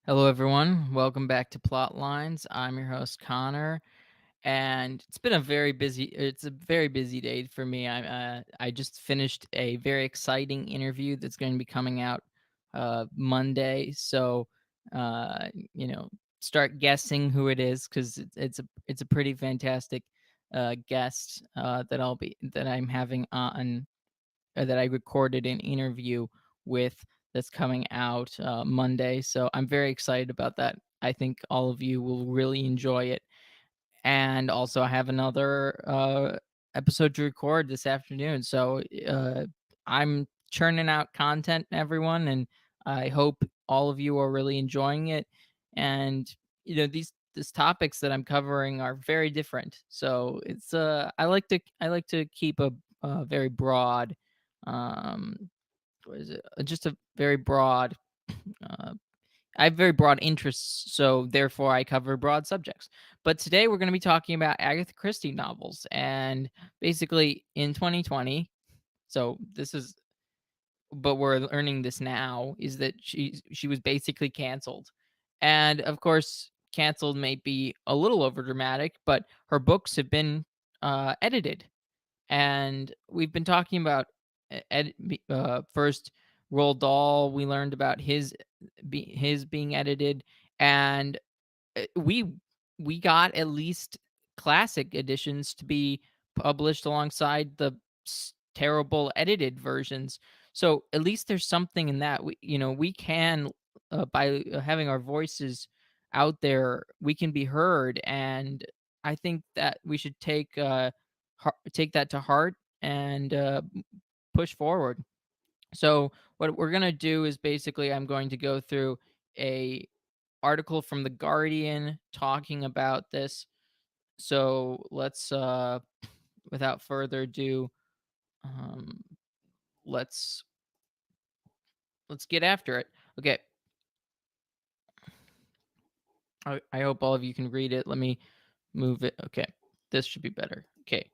Hello, everyone. Welcome back to Plotlines. I'm your host, Connor, and it's a very busy day for me. I just finished a very exciting interview that's going to be coming out Monday. So, you know, start guessing who it is because it's a pretty fantastic guest that I'm having on that I recorded an interview with that's coming out Monday. So I'm very excited about that. I think all of you will really enjoy it. And also, I have another episode to record this afternoon. So I'm churning out content, everyone, and I hope all of you are really enjoying it. And these topics that I'm covering are very different. So it's I like to keep a very broad what is it? Just a very broad. Uh, I have very broad interests, so therefore I cover broad subjects. But today we're going to be talking about Agatha Christie novels, and basically in 2020. So this is, but we're learning this now is that she was basically canceled, and of course canceled may be a little over dramatic, but her books have been edited and we've been talking about first Roald Dahl. We learned about his being edited, and we got at least classic editions to be published alongside the terrible edited versions. So at least there's something in that. We can by having our voices out there, we can be heard, and I think that we should take that to heart and push forward. So what we're gonna do is basically I'm going to go through a article from the Guardian talking about this. So let's without further ado, um, let's let's get after it. Okay, I hope all of you can read it. Let me move it. Okay, this should be better. Okay.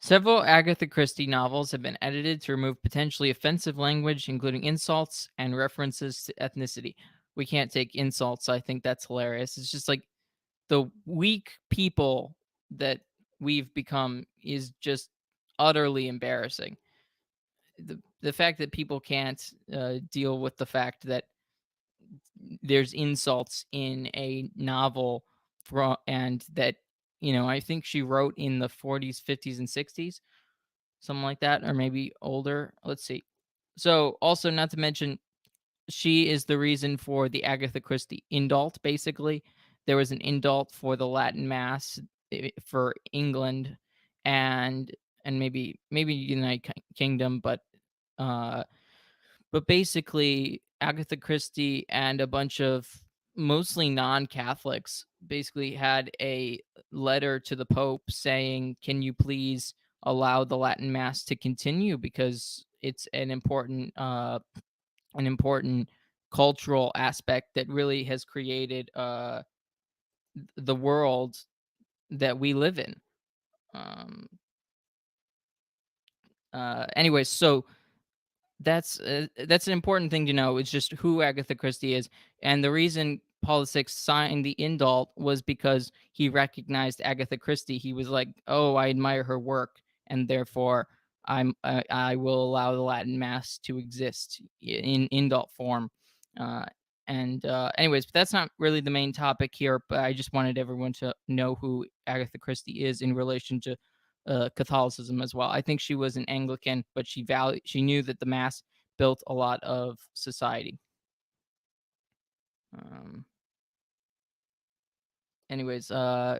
Several Agatha Christie novels have been edited to remove potentially offensive language, including insults and references to ethnicity. We can't take insults. I think that's hilarious. It's just like the weak people that we've become is just utterly embarrassing. The fact that people can't deal with the fact that there's insults in a novel and that I think she wrote in the 40s, 50s, and 60s, something like that, or maybe older. Let's see. So, also, not to mention, she is the reason for the Agatha Christie indult. Basically, there was an indult for the Latin Mass for England and maybe United Kingdom, uh, but basically, Agatha Christie and a bunch of mostly non-Catholics basically had a letter to the Pope saying, "Can you please allow the Latin Mass to continue because it's an important cultural aspect that really has created the world that we live in." Um, Anyways, so that's an important thing to know. It's just who Agatha Christie is, and the reason Paul VI signed the indult was because he recognized Agatha Christie. He was like, "Oh, I admire her work, and therefore I will allow the Latin Mass to exist in indult form." Uh, anyways, but that's not really the main topic here. But I just wanted everyone to know who Agatha Christie is in relation to Catholicism as well. I think she was an Anglican, but she knew that the Mass built a lot of society. Um, anyways, uh,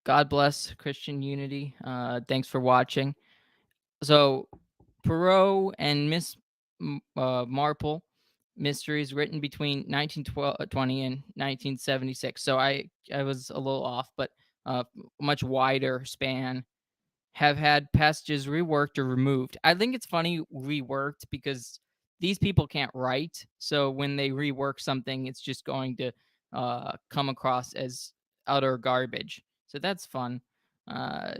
God bless Christian unity. Thanks for watching. So, Perot and Marple Mysteries, written between 1920 and 1976. So I was a little off, but much wider span, have had passages reworked or removed. I think it's funny reworked because these people can't write. So when they rework something, it's just going to come across as utter garbage. So that's fun. Uh,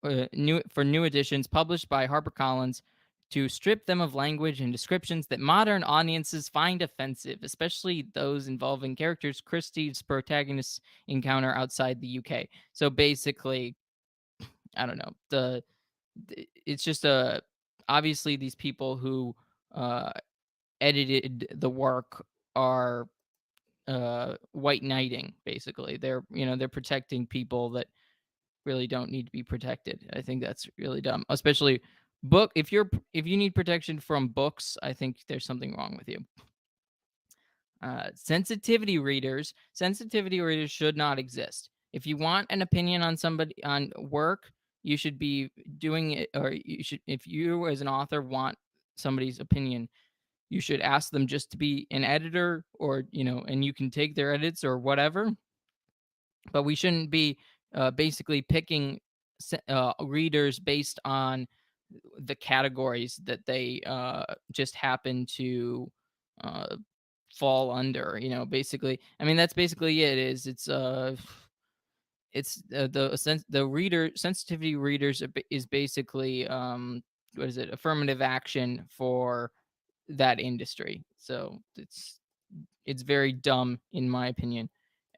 new editions published by HarperCollins to strip them of language and descriptions that modern audiences find offensive, especially those involving characters Christie's protagonists encounter outside the UK. So basically, I don't know. It's just obviously these people who uh edited the work are white knighting, basically. They're protecting people that really don't need to be protected. I think that's really dumb. Especially if you need protection from books, I think there's something wrong with you. Sensitivity readers should not exist. If you want an opinion on somebody on work, you should be doing it, or you should, if you as an author want somebody's opinion, you should ask them just to be an editor, or and you can take their edits or whatever. But we shouldn't be basically picking readers based on the categories that they just happen to uh, fall under. Basically, I mean, that's basically it. The reader sensitivity readers is basically what is it, affirmative action for that industry. So it's very dumb in my opinion,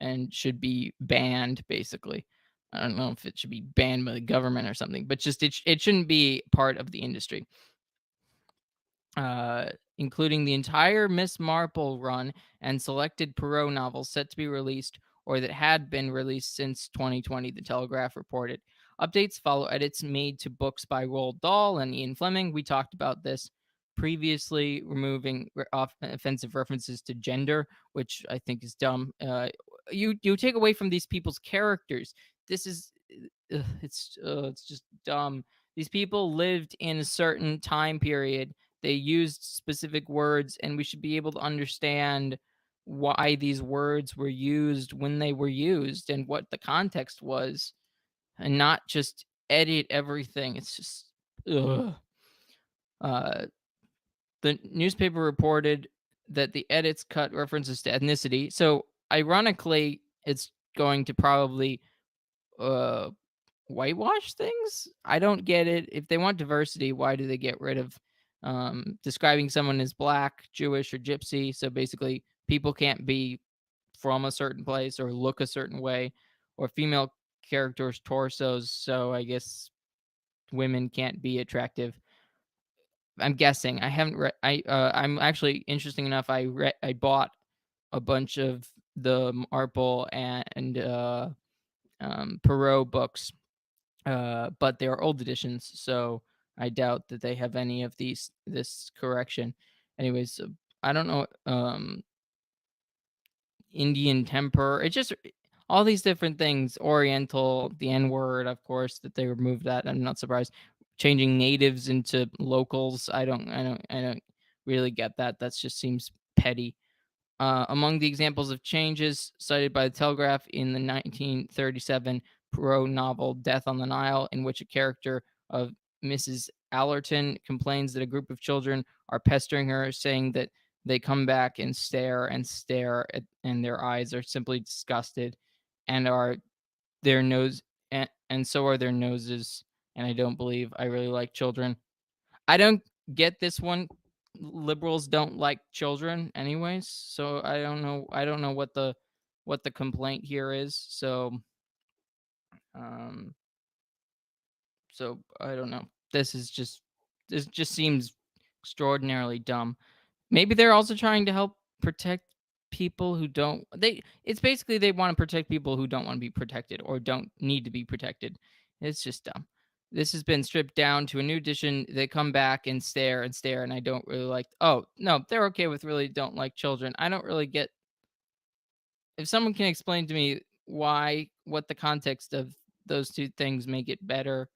and should be banned basically. I don't know if it should be banned by the government or something, but just it shouldn't be part of the industry. uh, Including the entire Miss Marple run and selected Perot novels set to be released or that had been released since 2020, the Telegraph reported. Updates follow edits made to books by Roald Dahl and Ian Fleming. We talked about this previously, removing offensive references to gender, which I think is dumb. You take away from these people's characters. This is it's just dumb. These people lived in a certain time period, they used specific words, and we should be able to understand why these words were used when they were used and what the context was, and not just edit everything. It's just ugh. Uh, the newspaper reported that the edits cut references to ethnicity. So ironically, it's going to probably uh whitewash things. I don't get it. If they want diversity, why do they get rid of describing someone as black, Jewish, or gypsy? So basically, people can't be from a certain place or look a certain way, or female characters' torsos. So I guess women can't be attractive. I'm guessing. I haven't read. I'm actually interesting enough. I bought a bunch of the Marple and Perot books, but they are old editions, so I doubt that they have any of this correction. Anyways, I don't know. Indian temper. It's just all these different things. Oriental, the N word, of course, that they removed that. I'm not surprised. Changing natives into locals. I don't really get that. That just seems petty. Among the examples of changes cited by the Telegraph in the 1937 Perot novel Death on the Nile, in which a character of Mrs. Allerton complains that a group of children are pestering her, saying that they come back and stare and their eyes are simply disgusted, and are their nose and so are their noses. And I don't believe I really like children. I don't get this one. Liberals don't like children anyways, so I don't know what the complaint here is. Um so I don't know. This just seems extraordinarily dumb. Maybe they're also trying to help protect people who don't they it's basically they want to protect people who don't want to be protected or don't need to be protected. It's just dumb. This has been stripped down to a new edition. They come back and stare, and I don't really like. Oh no, they're okay with really don't like children. I don't really get. If someone can explain to me what the context of those two things make it better,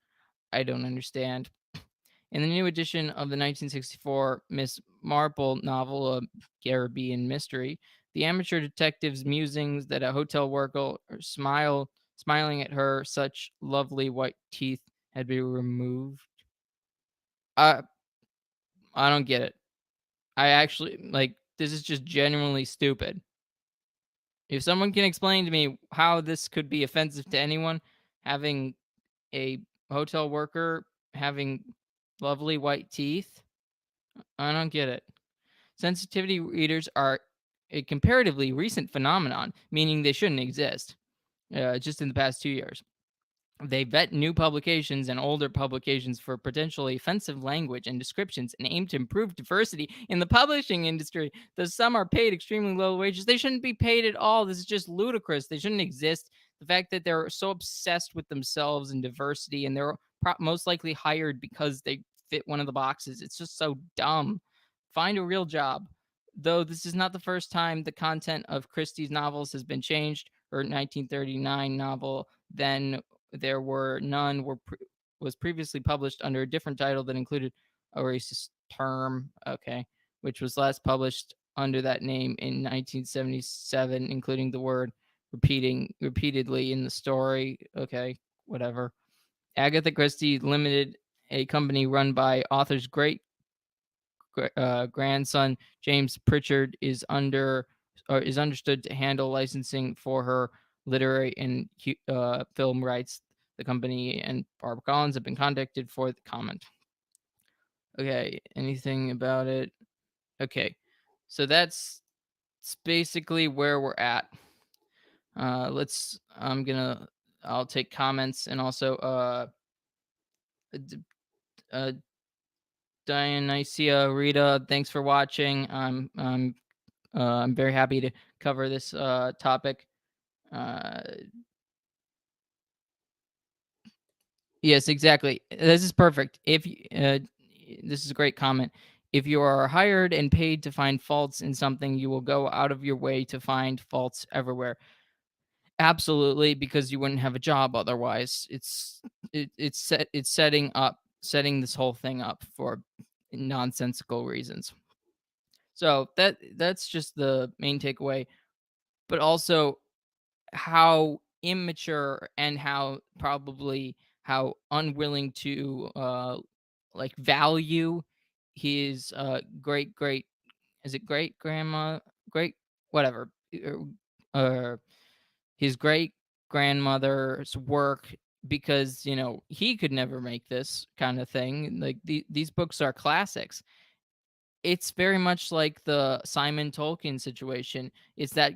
I don't understand. In the new edition of the 1964 Miss Marple novel, A Caribbean Mystery, the amateur detective's musings that a hotel worker smiling at her such lovely white teeth had been removed. I I don't get it. I actually like this is just genuinely stupid. If someone can explain to me how this could be offensive to anyone, having a hotel worker having Lovely white teeth. I don't get it. Sensitivity readers are a comparatively recent phenomenon, meaning they shouldn't exist, just in the past 2 years. They vet new publications and older publications for potentially offensive language and descriptions and aim to improve diversity in the publishing industry. Though some are paid extremely low wages, they shouldn't be paid at all. This is just ludicrous. They shouldn't exist. The fact that they're so obsessed with themselves and diversity, and they're most likely hired because they fit one of the boxes, it's just so dumb. Find a real job. Though this is not the first time the content of Christie's novels has been changed. Her 1939 novel, Then There Were None, was previously published under a different title that included a racist term, okay, which was last published under that name in 1977, including the word repeatedly in the story. Okay, whatever. Agatha Christie Limited, a company run by author's great grandson James Pritchard, is understood to handle licensing for her literary and film rights. The company and Barbara Collins have been contacted for the comment. Okay, anything about it? Okay, so that's basically where we're at. I'll take comments and also uh Dionysia, Rita, thanks for watching. I'm very happy to cover this topic. Uh, yes, exactly. This is perfect. This is a great comment. If you are hired and paid to find faults in something, you will go out of your way to find faults everywhere. Absolutely, because you wouldn't have a job otherwise. It's setting this whole thing up for nonsensical reasons. So that's just the main takeaway. But also how immature and how unwilling to like value his great is it great grandma great whatever uh, his great grandmother's work, because he could never make this kind of thing. Like these books are classics. It's very much like the Simon Tolkien situation. It's that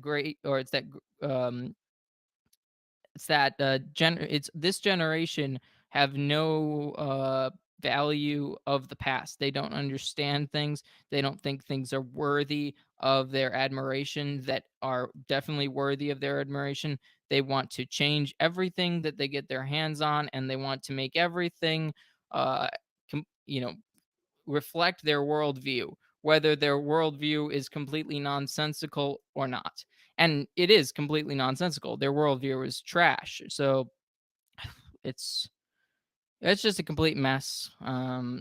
great, or it's this generation have no value of the past. They don't understand things. They don't think things are worthy of their admiration, that are definitely worthy of their admiration. They want to change everything that they get their hands on, and they want to make everything uh com- you know reflect their worldview, whether their worldview is completely nonsensical or not. And it is completely nonsensical. Their worldview is trash. So it's it's just a complete mess.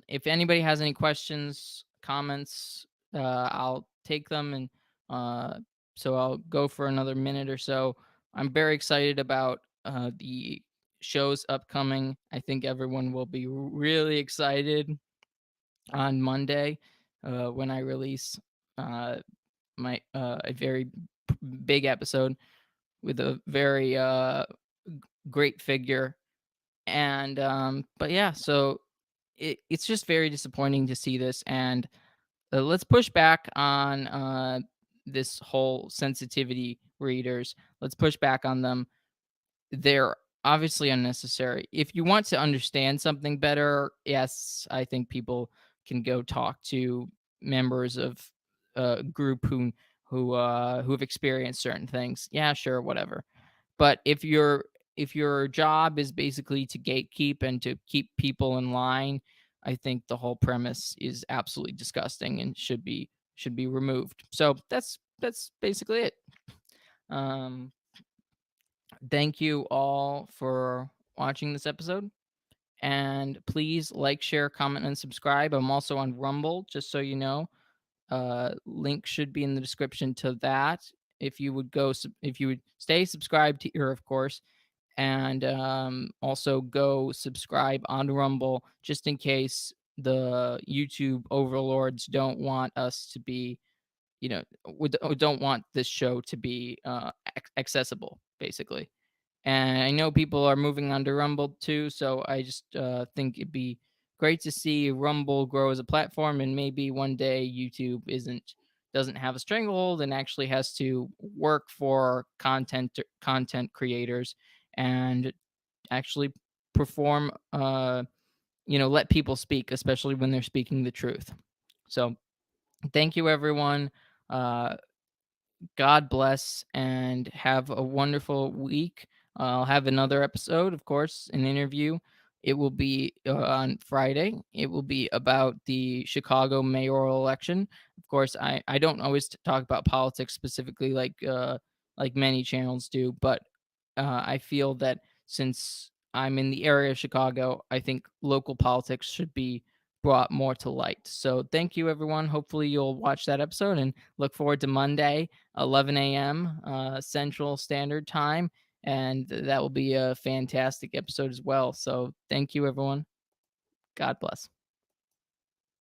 If anybody has any questions, comments, I'll take them, and uh, so I'll go for another minute or so. I'm very excited about the shows upcoming. I think everyone will be really excited on Monday when I release uh, my a very big episode with a very great figure. And but yeah, so it's just very disappointing to see this. And let's push back on this whole sensitivity readers. Let's push back on them. They're obviously unnecessary. If you want to understand something better, yes, I think people can go talk to members of a group who've experienced certain things. Yeah, sure, whatever. But if your job is basically to gatekeep and to keep people in line, I think the whole premise is absolutely disgusting and should be removed. So that's basically it. Um, Thank you all for watching this episode. And please like, share, comment, and subscribe. I'm also on Rumble, just so you know. Link should be in the description to that. If you would stay subscribed here, of course, and also go subscribe on Rumble, just in case the YouTube overlords don't want us to be, don't want this show to be accessible, basically. And I know people are moving on to Rumble too, so I just think it'd be great to see Rumble grow as a platform, and maybe one day YouTube doesn't have a stranglehold and actually has to work for content creators and actually perform let people speak, especially when they're speaking the truth. So thank you, everyone. uh God bless and have a wonderful week. I'll have another episode, of course, an interview. It will be on Friday. It will be about the Chicago mayoral election. Of course, I don't always talk about politics specifically like many channels do, but I feel that since I'm in the area of Chicago, I think local politics should be brought more to light. So thank you, everyone. Hopefully, you'll watch that episode and look forward to Monday, 11 a.m. Central Standard Time. And that will be a fantastic episode as well. So thank you, everyone. God bless.